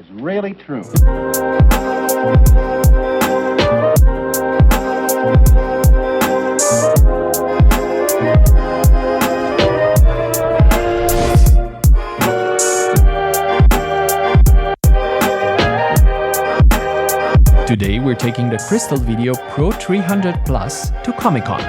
is really true. Today we're taking the Crystal Video Pro 300 Plus to Comic-Con.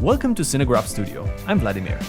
Welcome to Cinegraf Studio. I'm Vladimir.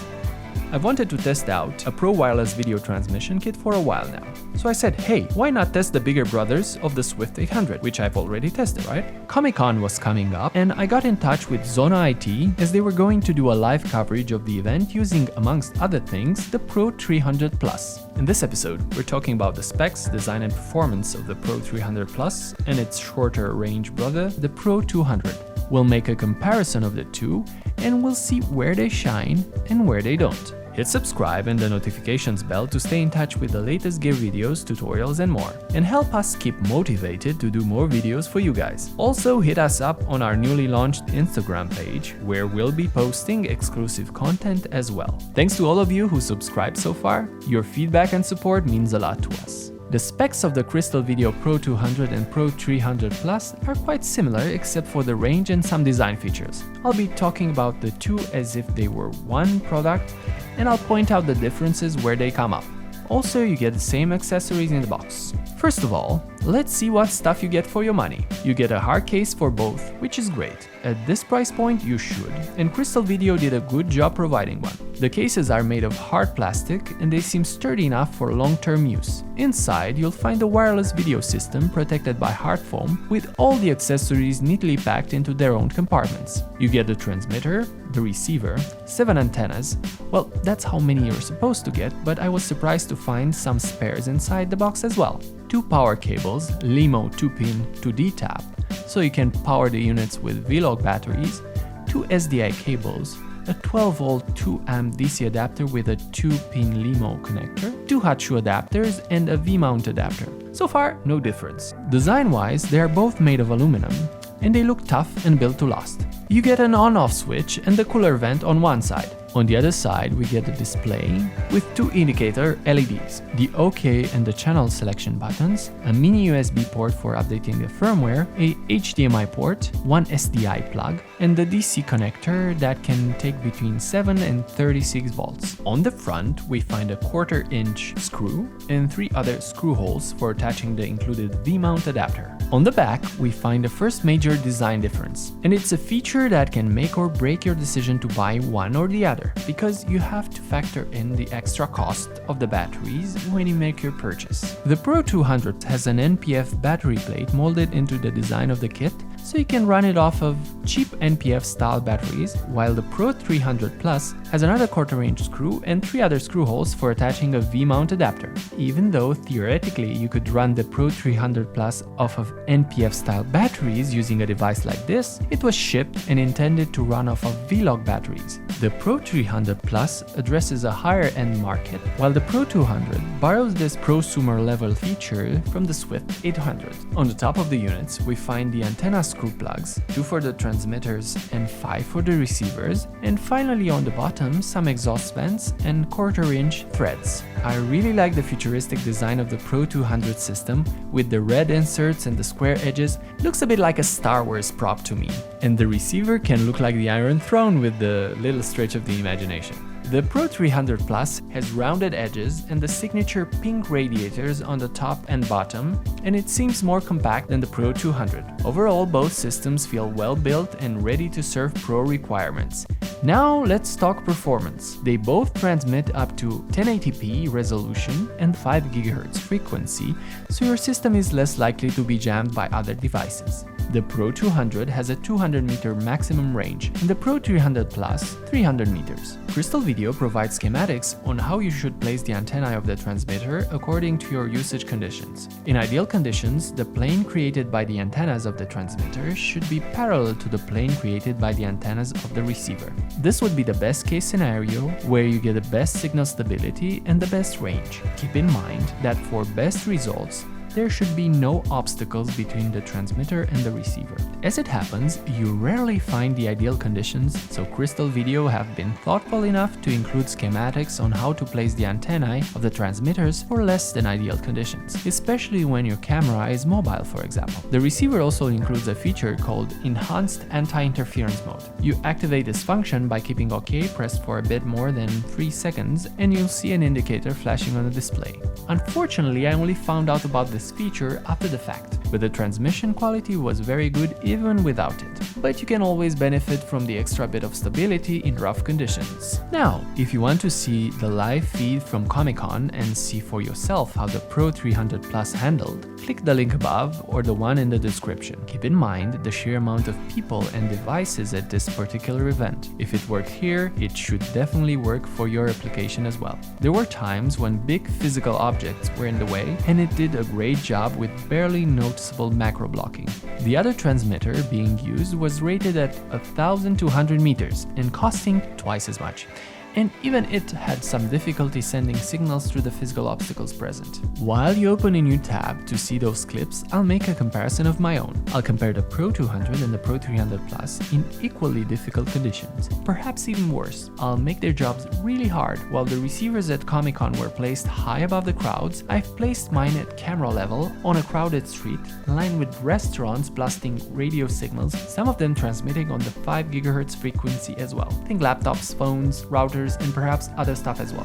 I've wanted to test out a Pro wireless video transmission kit for a while now. So I said, hey, why not test the bigger brothers of the Swift 800, which I've already tested, right? Comic-Con was coming up and I got in touch with Zona IT as they were going to do a live coverage of the event using, amongst other things, the Pro 300 Plus. In this episode, we're talking about the specs, design and performance of the Pro 300 Plus and its shorter range brother, the Pro 200. We'll make a comparison of the two and we'll see where they shine and where they don't. Hit subscribe and the notifications bell to stay in touch with the latest gear videos, tutorials and more, and help us keep motivated to do more videos for you guys. Also hit us up on our newly launched Instagram page, where we'll be posting exclusive content as well. Thanks to all of you who subscribed so far. Your feedback and support means a lot to us. The specs of the Crystal Video Pro 200 and Pro 300 Plus are quite similar except for the range and some design features. I'll be talking about the two as if they were one product, and I'll point out the differences where they come up. Also, you get the same accessories in the box. First of all, let's see what stuff you get for your money. You get a hard case for both, which is great. At this price point, you should, and Crystal Video did a good job providing one. The cases are made of hard plastic and they seem sturdy enough for long-term use. Inside, you'll find a wireless video system protected by hard foam with all the accessories neatly packed into their own compartments. You get the transmitter, the receiver, 7 antennas. Well, that's how many you're supposed to get, but I was surprised to find some spares inside the box as well. 2 power cables, LiMo 2-pin 2D tap, so you can power the units with V-Log batteries, 2 SDI cables, a 12-volt 2-amp DC adapter with a 2-pin LiMo connector, 2 hot shoe adapters, and a V-mount adapter. So far, no difference. Design-wise, they are both made of aluminum, and they look tough and built to last. You get an on-off switch and the cooler vent on one side. On the other side, we get a display with 2 indicator LEDs, the OK and the channel selection buttons, a mini USB port for updating the firmware, a HDMI port, 1 SDI plug, and the DC connector that can take between 7 and 36 volts. On the front, we find a 1/4-inch screw and 3 other screw holes for attaching the included V-mount adapter. On the back, we find the first major design difference, and it's a feature that can make or break your decision to buy one or the other, because you have to factor in the extra cost of the batteries when you make your purchase. The Pro 200 has an NPF battery plate molded into the design of the kit, so you can run it off of cheap NPF style batteries, while the Pro 300 Plus has another 1/4-inch screw and 3 other screw holes for attaching a V-mount adapter. Even though theoretically you could run the Pro 300 Plus off of NPF style batteries using a device like this, it was shipped and intended to run off of V-Log batteries. The Pro 300 Plus addresses a higher end market, while the Pro 200 borrows this prosumer level feature from the Swift 800. On the top of the units, we find the antenna screw plugs, 2 for the transmitters and 5 for the receivers, and finally on the bottom some exhaust vents and 1/4-inch threads. I really like the futuristic design of the Pro 200 system with the red inserts and the square edges. Looks a bit like a Star Wars prop to me. And the receiver can look like the Iron Throne with the little stretch of the imagination. The Pro 300 Plus has rounded edges and the signature pink radiators on the top and bottom, and it seems more compact than the Pro 200. Overall, both systems feel well built and ready to serve pro requirements. Now let's talk performance. They both transmit up to 1080p resolution and 5 GHz frequency, so your system is less likely to be jammed by other devices. The Pro 200 has a 200 meter maximum range and the Pro 300 Plus 300 meters. Crystal Video provides schematics on how you should place the antennae of the transmitter according to your usage conditions. In ideal conditions, the plane created by the antennas of the transmitter should be parallel to the plane created by the antennas of the receiver. This would be the best case scenario where you get the best signal stability and the best range. Keep in mind that for best results, there should be no obstacles between the transmitter and the receiver. As it happens, you rarely find the ideal conditions, so Crystal Video have been thoughtful enough to include schematics on how to place the antennae of the transmitters for less than ideal conditions, especially when your camera is mobile, for example. The receiver also includes a feature called Enhanced Anti-Interference Mode. You activate this function by keeping OK pressed for a bit more than 3 seconds, and you'll see an indicator flashing on the display. Unfortunately, I only found out about this feature after the fact, but the transmission quality was very good even without it. But you can always benefit from the extra bit of stability in rough conditions. Now, if you want to see the live feed from Comic-Con and see for yourself how the Pro 300 Plus handled, click the link above or the one in the description. Keep in mind the sheer amount of people and devices at this particular event. If it worked here, it should definitely work for your application as well. There were times when big physical objects were in the way, and it did a great job with barely noticeable macro blocking. The other transmitter being used was rated at 1,200 meters and costing twice as much. And even it had some difficulty sending signals through the physical obstacles present. While you open a new tab to see those clips, I'll make a comparison of my own. I'll compare the Pro 200 and the Pro 300 Plus in equally difficult conditions, perhaps even worse. I'll make their jobs really hard. While the receivers at Comic-Con were placed high above the crowds, I've placed mine at camera level on a crowded street, lined with restaurants blasting radio signals, some of them transmitting on the 5 GHz frequency as well. Think laptops, phones, routers, and perhaps other stuff as well.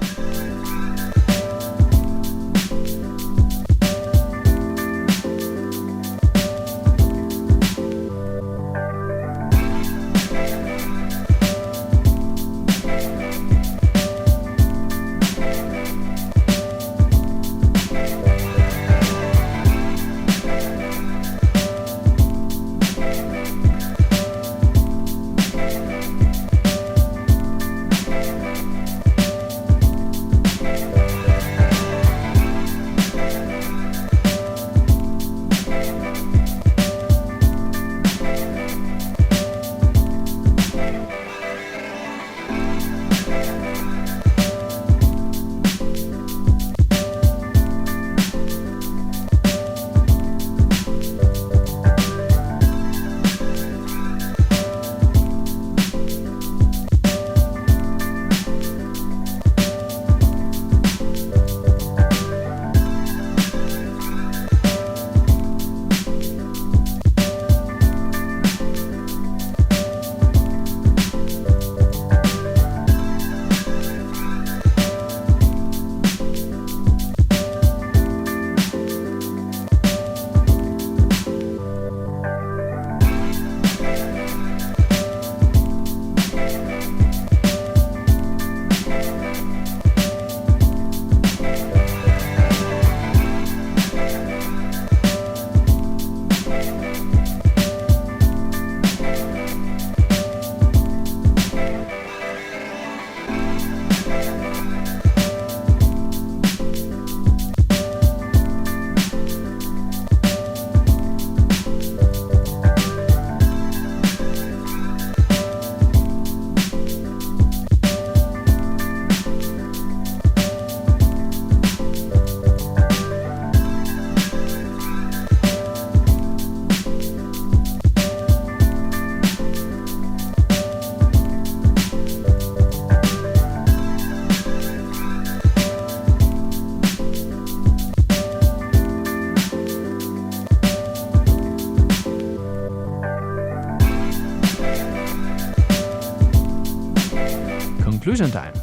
Conclusion time.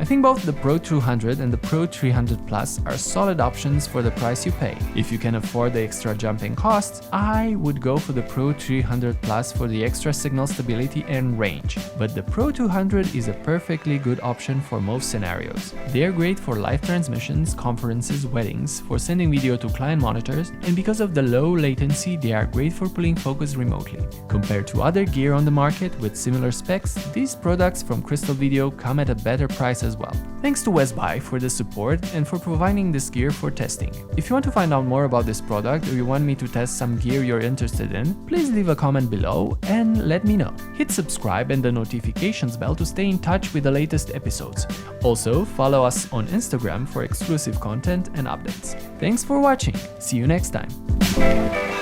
I think both the Pro 200 and the Pro 300 Plus are solid options for the price you pay. If you can afford the extra jumping costs, I would go for the Pro 300 Plus for the extra signal stability and range. But the Pro 200 is a perfectly good option for most scenarios. They are great for live transmissions, conferences, weddings, for sending video to client monitors, and because of the low latency, they are great for pulling focus remotely. Compared to other gear on the market with similar specs, these products from Crystal Video come at a better price as well. Thanks to West Buy for the support and for providing this gear for testing. If you want to find out more about this product or you want me to test some gear you're interested in, please leave a comment below and let me know. Hit subscribe and the notifications bell to stay in touch with the latest episodes. Also, follow us on Instagram for exclusive content and updates. Thanks for watching. See you next time.